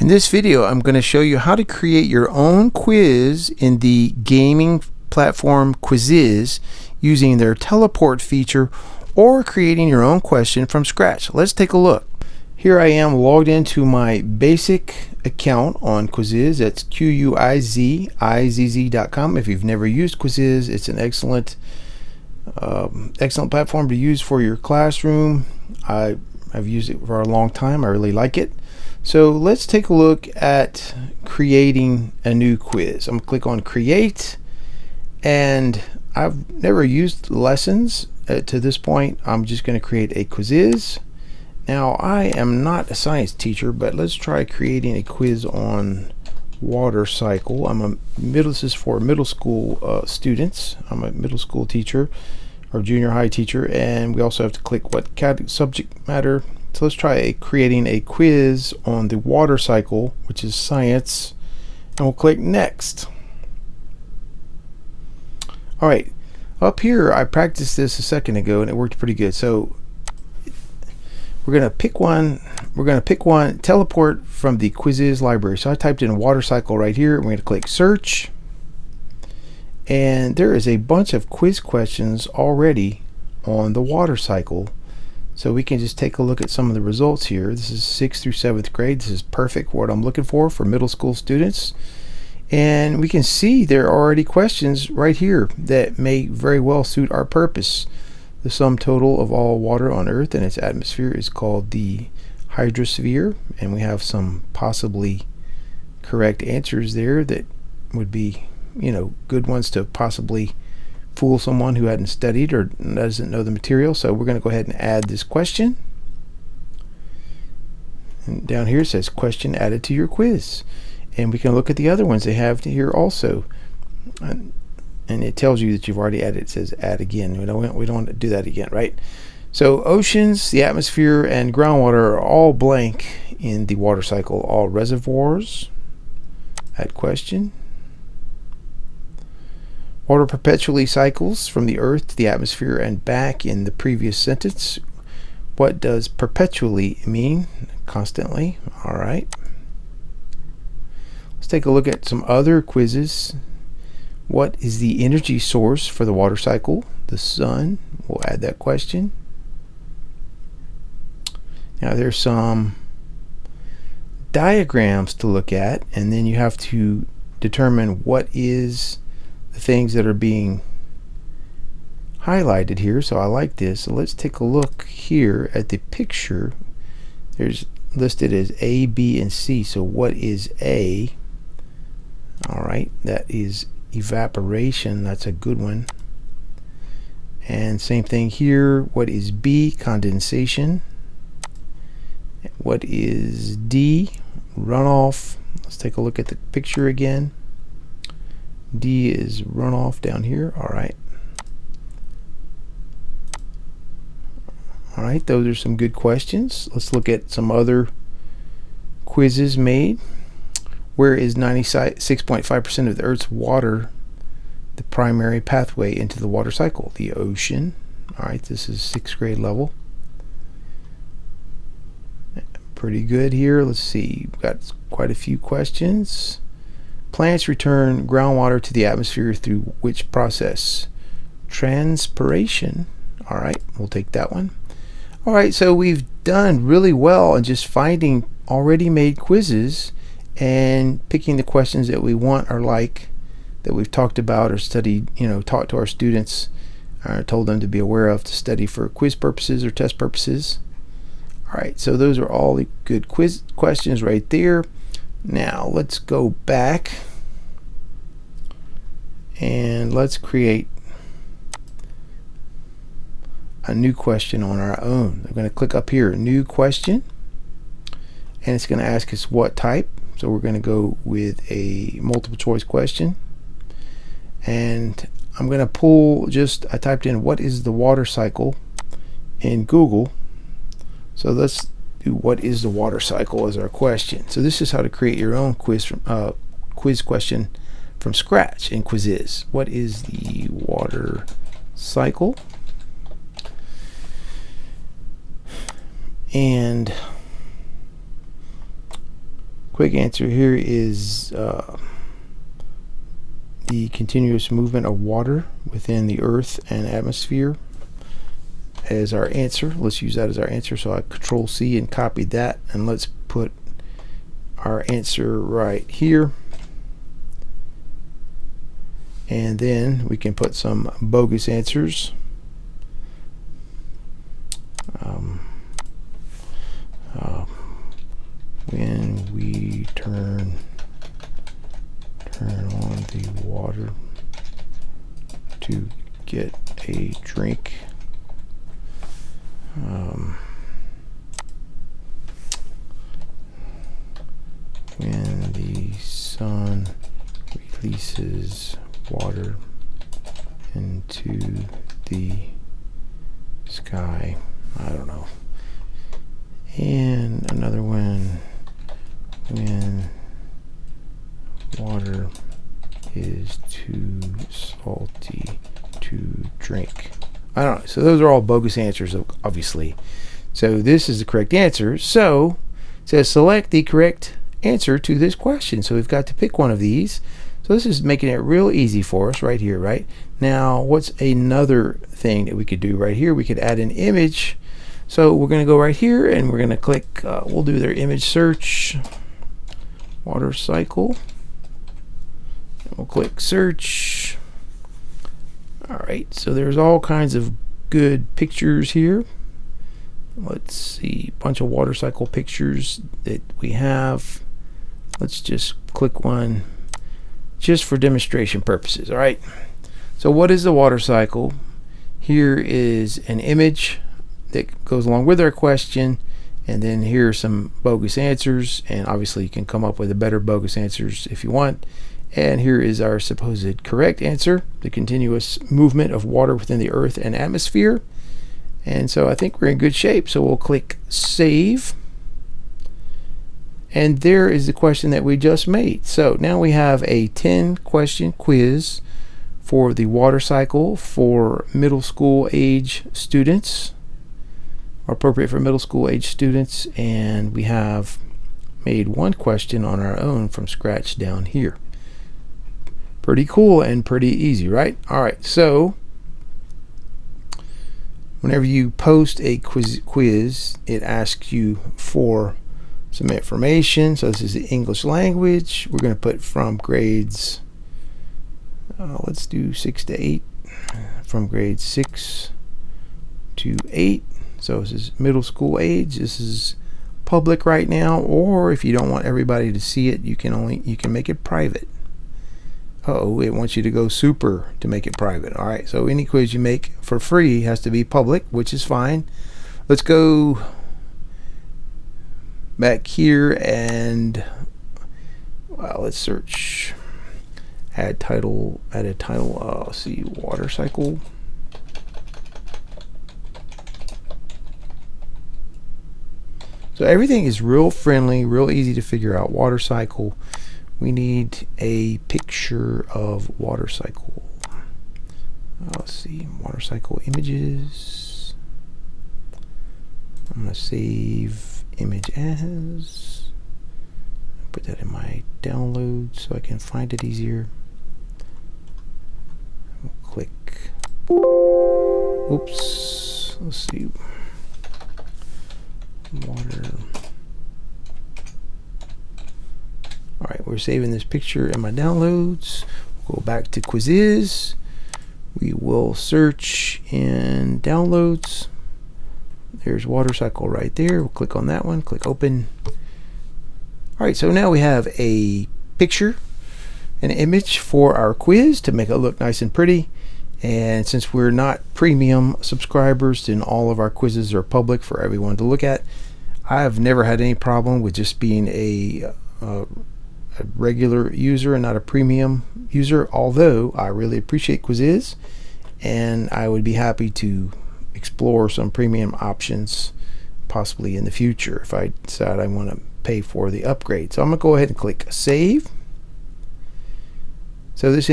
this video, I'm going to show you how to create your own quiz in the gaming platform Quizizz using their teleport feature or creating your own question from scratch. Let's take a look. Here I am logged into my basic account on Quizizz. That's Quizizz.com. If you've never used Quizizz, it's an excellent platform to use for your classroom. I've used it for a long time. I really like it. So let's take a look at creating a new quiz. I'm going to click on create, and I've never used lessons to this point. I'm just going to create a Quizizz. Now I am not a science teacher, but let's try creating a quiz on water cycle. This is for middle school students. I'm a middle school teacher or junior high teacher, and we also have to click what subject matter. So let's try creating a quiz on the water cycle, which is science, and we'll click next. Alright, up here I practiced this a second ago and it worked pretty good. So we're gonna pick one, teleport from the Quizizz library. So I typed in water cycle right here, and we're gonna click search, and there is a bunch of quiz questions already on the water cycle. So we can just take a look at some of the results here. This is 6th through 7th grade. This is perfect what I'm looking for middle school students. And we can see there are already questions right here that may very well suit our purpose. The sum total of all water on Earth and its atmosphere is called the hydrosphere. And we have some possibly correct answers there that would be, good ones to possibly fool someone who hadn't studied or doesn't know the material. So we're going to go ahead and add this question, and down here it says question added to your quiz, and we can look at the other ones they have here also, and it tells you that you've already added. It says add again. We don't want to do that again, right? So oceans, the atmosphere, and groundwater are all blank in the water cycle. All reservoirs, add question. Water perpetually cycles from the earth to the atmosphere and back in the previous sentence. What does perpetually mean? Constantly. All right. Let's take a look at some other quizzes. What is the energy source for the water cycle? The sun. We'll add that question. Now there's some diagrams to look at, and then you have to determine what is the things that are being highlighted here. So I like this. So let's take a look here at the picture. There's listed as A, B, and C. So what is A? All right, that is evaporation. That's a good one. And same thing here. What is B? Condensation. What is D? Runoff. Let's take a look at the picture again. D is runoff down here. All right. All right, those are some good questions. Let's look at some other quizzes made. Where is 96.5% of the Earth's water the primary pathway into the water cycle? The ocean. All right, this is 6th grade level. Pretty good here. Let's see. We've got quite a few questions. Plants return groundwater to the atmosphere through which process? Transpiration. All right, we'll take that one. All right, so we've done really well in just finding already made quizzes and picking the questions that we want or like, that we've talked about or studied, taught to our students, or told them to be aware of to study for quiz purposes or test purposes. All right, so those are all the good quiz questions right there. Now let's go back and let's create a new question on our own. I'm going to click up here, new question, and it's going to ask us what type. So we're going to go with a multiple choice question, and I'm going to pull I typed in what is the water cycle in Google. So let's do what is the water cycle as our question. So this is how to create your own quiz question from scratch in Quizizz. What is the water cycle? And quick answer here is the continuous movement of water within the earth and atmosphere as our answer. Let's use that as our answer. So I Control C and copy that, and let's put our answer right here. And then we can put some bogus answers. When we turn on the water to get a drink, when the sun releases water into the sky. I don't know. And another one, when water is too salty to drink. I don't know. So those are all bogus answers, obviously. So this is the correct answer. So it says select the correct answer to this question. So we've got to pick one of these. So this is making it real easy for us right here, right? Now, what's another thing that we could do right here? We could add an image. So we're going to go right here and we're going to click, we'll do their image search, water cycle. And we'll click search. All right, so there's all kinds of good pictures here. Let's see, a bunch of water cycle pictures that we have. Let's just click one just for demonstration purposes. All right, so what is the water cycle? Here is an image that goes along with our question, and then here are some bogus answers, and obviously you can come up with a better bogus answers if you want. And here is our supposed correct answer, the continuous movement of water within the earth and atmosphere. And so I think we're in good shape, so we'll click save, and there is the question that we just made. So now we have a 10-question quiz for the water cycle for middle school age students, appropriate for middle school age students, and we have made one question on our own from scratch down here. Pretty cool and pretty easy, right? All right, so whenever you post a quiz, it asks you for some information. So this is the English language. We're going to put from grades, let's do 6 to 8, from grades 6 to 8. So this is middle school age. This is public right now, or if you don't want everybody to see it, you can make it private. It wants you to go super to make it private. All right, so any quiz you make for free has to be public, which is fine. Let's go back here and let's search, add a title. Let's see, water cycle. So everything is real friendly, real easy to figure out. Water cycle. We need a picture of water cycle. Let's see, water cycle images. I'm going to save image as. Put that in my download so I can find it easier. We'll click. Oops. Let's see. Water. All right, we're saving this picture in my downloads. We'll go back to Quizizz. We will search in downloads. There's water cycle right there. We'll click on that one, click open. All right, so now we have a picture, an image for our quiz to make it look nice and pretty. And since we're not premium subscribers, then all of our quizzes are public for everyone to look at. I've never had any problem with just being a regular user and not a premium user, although I really appreciate Quizizz, and I would be happy to explore some premium options possibly in the future if I decide I want to pay for the upgrade. So I'm going to go ahead and click save. So this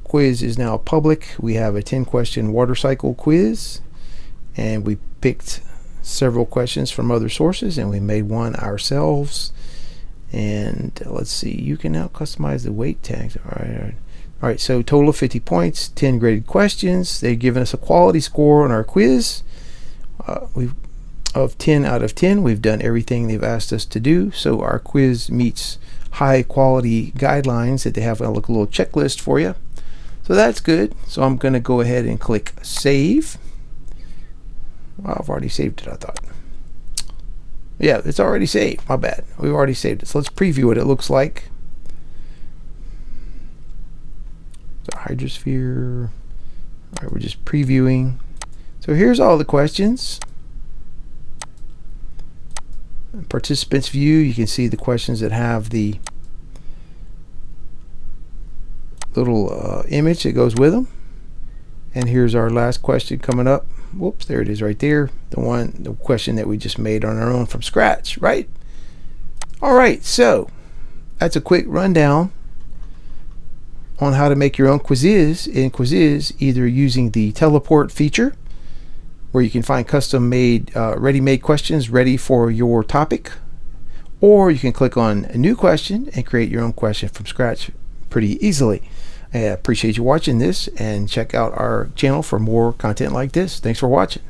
quiz is now public. We have a 10-question water cycle quiz, and we picked several questions from other sources, and we made one ourselves. And let's see, you can now customize the weight tags. All right, so total of 50 points, 10 graded questions. They've given us a quality score on our quiz. We've of 10 out of 10. We've done everything they've asked us to do. So our quiz meets high quality guidelines that they have a little checklist for you. So that's good. So I'm going to go ahead and click save. Well, I've already saved it, I thought. Yeah, it's already saved. My bad. We've already saved it. So let's preview what it looks like. So hydrosphere. All right, we're just previewing. So here's all the questions. Participants view, you can see the questions that have the little image that goes with them. And here's our last question coming up. Whoops, there it is right there. The question that we just made on our own from scratch, right? All right, so that's a quick rundown on how to make your own Quizizz in Quizizz, either using the teleport feature, where you can find custom made ready-made questions ready for your topic, or you can click on a new question and create your own question from scratch pretty easily. I appreciate you watching this, and check out our channel for more content like this. Thanks for watching.